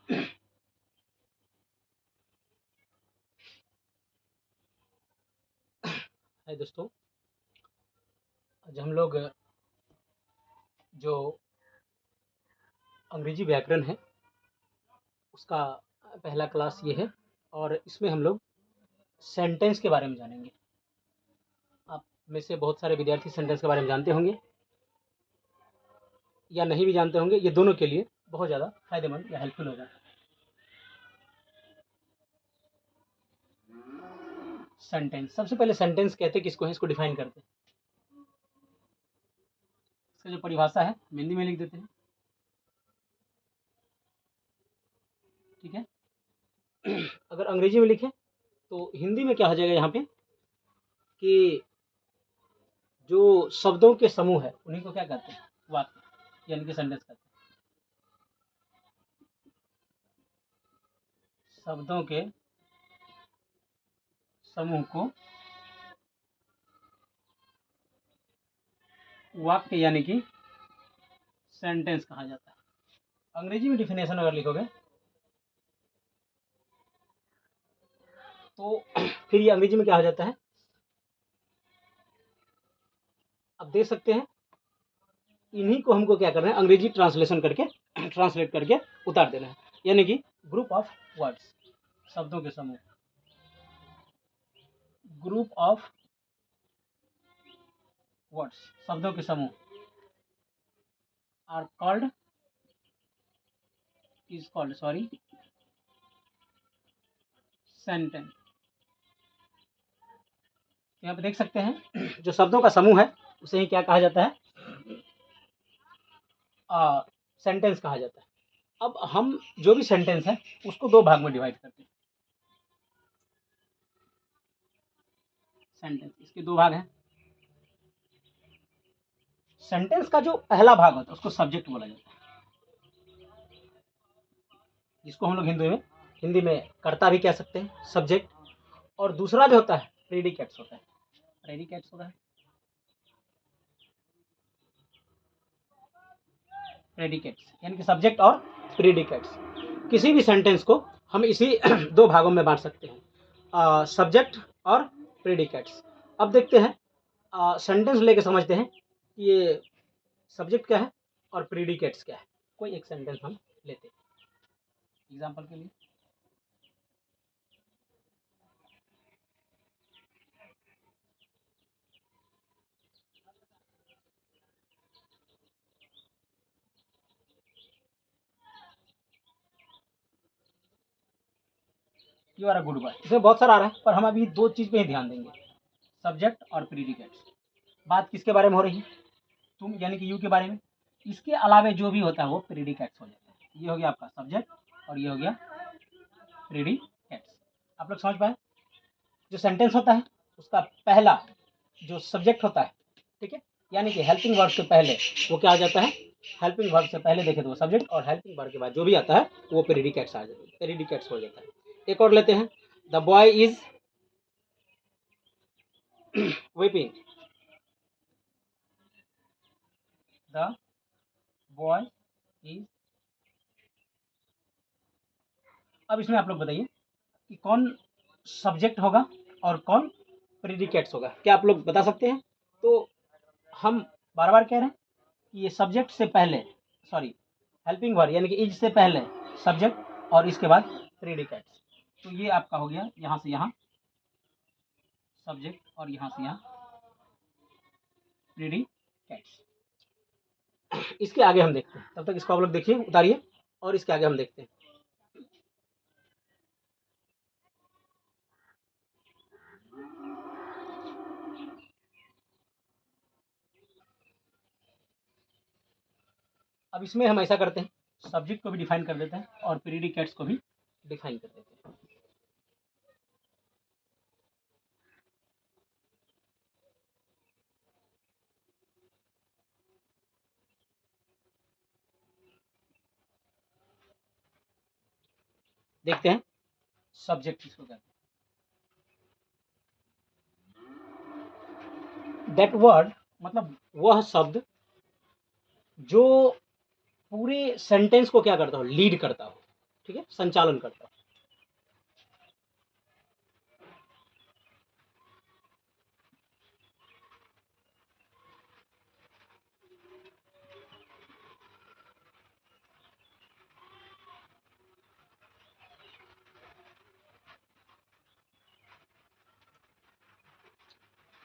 है दोस्तों, आज हम लोग जो अंग्रेजी व्याकरण है उसका पहला क्लास ये है और इसमें हम लोग सेंटेंस के बारे में जानेंगे। आप में से बहुत सारे विद्यार्थी सेंटेंस के बारे में जानते होंगे या नहीं भी जानते होंगे। ये दोनों के लिए बहुत ज़्यादा फायदेमंद या हेल्पफुल होगा। सेंटेंस, सबसे पहले सेंटेंस कहते किसको है, इसको डिफाइन करते हैं। इसका जो परिभाषा है हम हिंदी में लिख देते हैं, ठीक है। अगर अंग्रेजी में लिखें तो हिंदी में क्या हो जाएगा यहाँ पे कि जो शब्दों के समूह है उन्हीं को क्या कहते हैं, वाक्य यानी कि सेंटेंस कहते हैं। शब्दों के समूह को वाक्य यानी कि सेंटेंस कहा जाता है। अंग्रेजी में डिफिनेशन अगर लिखोगे तो फिर ये अंग्रेजी में क्या हो जाता है, अब देख सकते हैं। इन्हीं को हमको क्या करना है, अंग्रेजी ट्रांसलेशन करके ट्रांसलेट करके उतार देना है, यानी कि ग्रुप ऑफ वर्ड्स, शब्दों के समूह, ग्रुप ऑफ वर्ड्स, शब्दों के समूह are called, is called sorry, sentence. यहाँ पे देख सकते हैं जो शब्दों का समूह है उसे ही क्या कहा जाता है, सेंटेंस कहा जाता है। अब हम जो भी सेंटेंस है उसको दो भाग में डिवाइड करते हैं। सेंटेंस इसके दो भाग हैं। सेंटेंस का जो पहला भाग होता है उसको सब्जेक्ट बोला जाता है, जिसको हम लोग हिंदी में कर्ता भी कह सकते हैं, सब्जेक्ट। और दूसरा जो होता है प्रेडिकेट्स होता है, प्रेडिकेट्स होता है, प्रेडिकेट्स यानी कि सब्जेक्ट और प्रेडिकेट्स। किसी भी सेंटेंस को हम इसी दो भागों में बांट सकते हैं, सब्जेक्ट और प्रेडिकेट्स। अब देखते हैं, सेंटेंस लेके समझते हैं कि ये सब्जेक्ट क्या है और प्रेडिकेट्स क्या है। कोई एक सेंटेंस हम लेते हैं एग्जाम्पल के लिए। You are a good boy, इसमें बहुत सारा आ रहा है पर हम अभी दो चीज़ पे ही ध्यान देंगे, सब्जेक्ट और प्रेडिकेट्स। बात किसके बारे में हो रही है, तुम यानी कि यू के बारे में। इसके अलावे जो भी होता है वो प्रेडिकेट्स हो जाता है। ये हो गया आपका सब्जेक्ट और ये हो गया प्रेडिकेट्स। आप लोग समझ पाए। जो सेंटेंस होता है उसका पहला जो सब्जेक्ट होता है, ठीक है, यानी कि हेल्पिंग वर्ब से पहले वो क्या आ जाता है, हेल्पिंग वर्ब से पहले देखे तो वो सब्जेक्ट, और हेल्पिंग वर्ब के बाद जो भी आता है वो प्रेडिकेट्स आ जाता है, प्रेडिकेट्स हो जाता है। एक और लेते हैं, the boy is weeping, the boy is. अब इसमें आप लोग बताइए कि कौन सब्जेक्ट होगा और कौन प्रेडिकेट्स होगा, क्या आप लोग बता सकते हैं। तो हम बार बार कह रहे हैं कि ये सब्जेक्ट से पहले, सॉरी, हेल्पिंग वर्ब यानी कि इज से पहले सब्जेक्ट और इसके बाद प्रेडिकेट्स। तो ये आपका हो गया यहाँ से यहाँ सब्जेक्ट और यहाँ से यहाँ प्रेडिकेट्स। इसके आगे हम देखते हैं, तब तक इसको आप लोग देखिए, उतारिए, और इसके आगे हम देखते हैं। अब इसमें हम ऐसा करते हैं, सब्जेक्ट को भी डिफाइन कर देते हैं और प्रेडिकेट्स को भी डिफाइन कर देते हैं। देखते हैं सब्जेक्ट किसको कहते हैं। दैट वर्ड मतलब वह शब्द जो पूरे सेंटेंस को क्या करता हो, लीड करता हो, ठीक है, संचालन करता है।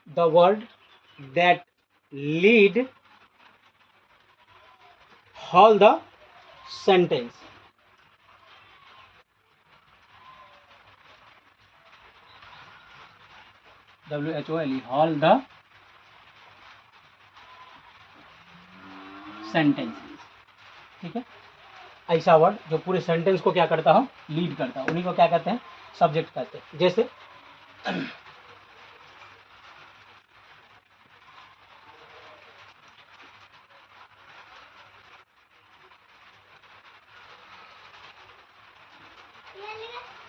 The word that lead whole the sentence. WHOLE, whole the sentence. ठीक है, ऐसा वर्ड जो पूरे सेंटेंस को क्या करता हो, लीड करता हो, उन्हीं को क्या कहते हैं, सब्जेक्ट कहते हैं। जैसे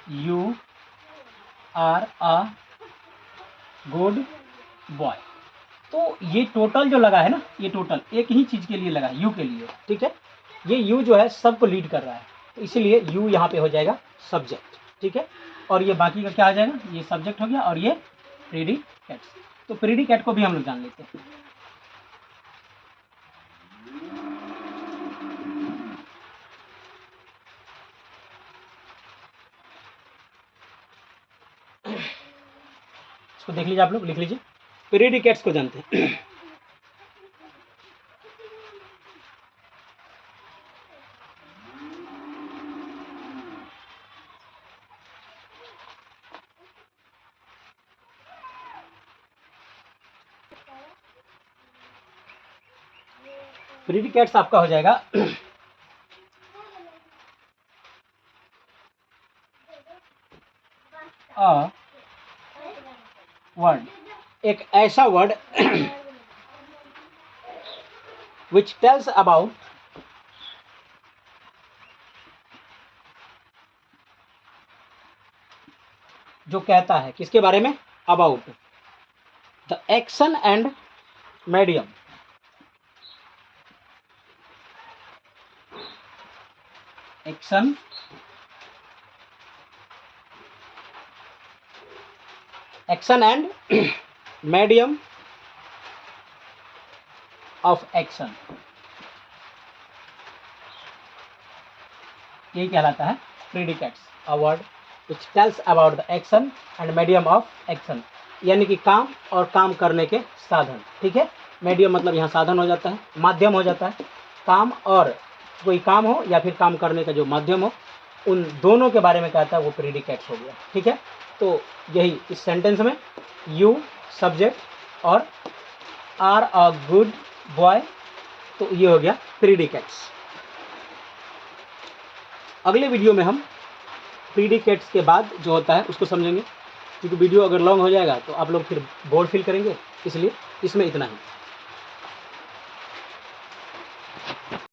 you are a good boy. तो ये टोटल जो लगा है ना, ये टोटल एक ही चीज के लिए लगा है, यू के लिए, ठीक है। ये यू जो है सबको लीड कर रहा है, तो इसीलिए यू यहाँ पे हो जाएगा सब्जेक्ट, ठीक है। और ये बाकी का क्या आ जाएगा, ये सब्जेक्ट हो गया और ये प्रीडिकेट्स। तो प्रीडिकेट को भी हम लोग जान लेते हैं। इसको देख लीजिए, आप लोग लिख लीजिए, प्रीडिकेट्स को जानते हैं। प्रीडिकेट्स आपका हो जाएगा अ वर्ड, एक ऐसा वर्ड विच टेल्स अबाउट जो कहता है किसके बारे में, about the action and medium, action and medium of action, यही कहलाता है predicates, a word which tells about the action and medium of action, यानी कि काम और काम करने के साधन, ठीक है। मीडियम मतलब यहाँ साधन हो जाता है, माध्यम हो जाता है। काम और कोई काम हो या फिर काम करने का जो माध्यम हो, उन दोनों के बारे में कहता है वो प्रीडिकेट्स हो गया, ठीक है। तो यही इस सेंटेंस में यू सब्जेक्ट और आर अ गुड बॉय, तो ये हो गया प्रीडिकेट्स। अगले वीडियो में हम प्रीडिकेट्स के बाद जो होता है उसको समझेंगे, क्योंकि वीडियो अगर लॉन्ग हो जाएगा तो आप लोग फिर बोर फील करेंगे, इसलिए इसमें इतना ही।